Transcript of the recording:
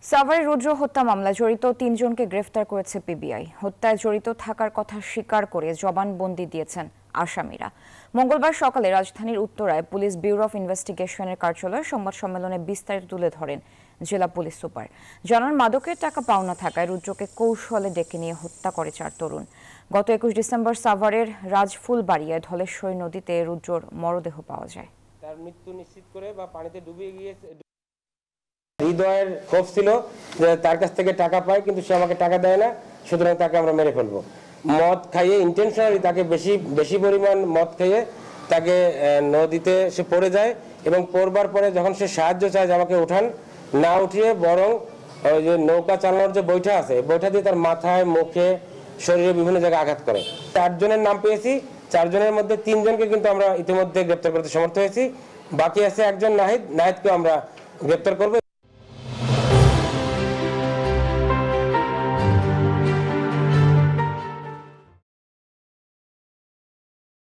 সাভারে রুদ্র হত্যা মামলায় জড়িত ৩ জনকে গ্রেফতার করেছে পিবিআই। হত্যায় জড়িত থাকার কথা স্বীকার করে জবানবন্দি দিয়েছেন আসামিরা। মঙ্গলবার সকালে রাজধানীর উত্তরায় পুলিশ ব্যুরো অফ ইনভেস্টিগেশনের কার্যালয়ে সংবাদ সম্মেলনে বিস্তারিত তুলে ধরেন জেলা পুলিশ সুপার। জানান, মাদকের টাকা পাওনা থাকায় রুদ্রকে কৌশলে ডেকে নিয়ে হত্যা করে ৪ তরুণ। গত ২১ ডিসেম্বর সাভারের রাজফুলবাড়িয়ায় ধলেশ্বরী নদীতে রুদ্রর মরদেহ পাওয়া যায়। তার মৃত্যু নিশ্চিত করে বা পানিতে ডুবিয়ে গিয়েছে। হৃদয়ের ক্ষোভ ছিল যে তার কাছ থেকে টাকা পায়, কিন্তু সে আমাকে টাকা দেয় না, সুতরাং তাকে আমরা মেরে ফেলবো। মদ খাইয়ে ইন্টেনশনালি তাকে বেশি পরিমাণ মদ খাইয়ে তাকে নদীতে সে পড়ে যায় এবং পড়বার পরে যখন সে সাহায্য চায় যে আমাকে উঠান, না উঠিয়ে বরং ওই যে নৌকা চালানোর যে বৈঠা আছে, বৈঠা দিয়ে তার মাথায়, মুখে, শরীরে বিভিন্ন জায়গায় আঘাত করে। ৪ জনের নাম পেয়েছি। ৪ জনের মধ্যে ৩ জনকে কিন্তু আমরা ইতিমধ্যে গ্রেপ্তার করতে সমর্থ হয়েছি। বাকি আছে একজন নাহিদকে আমরা গ্রেপ্তার করবো।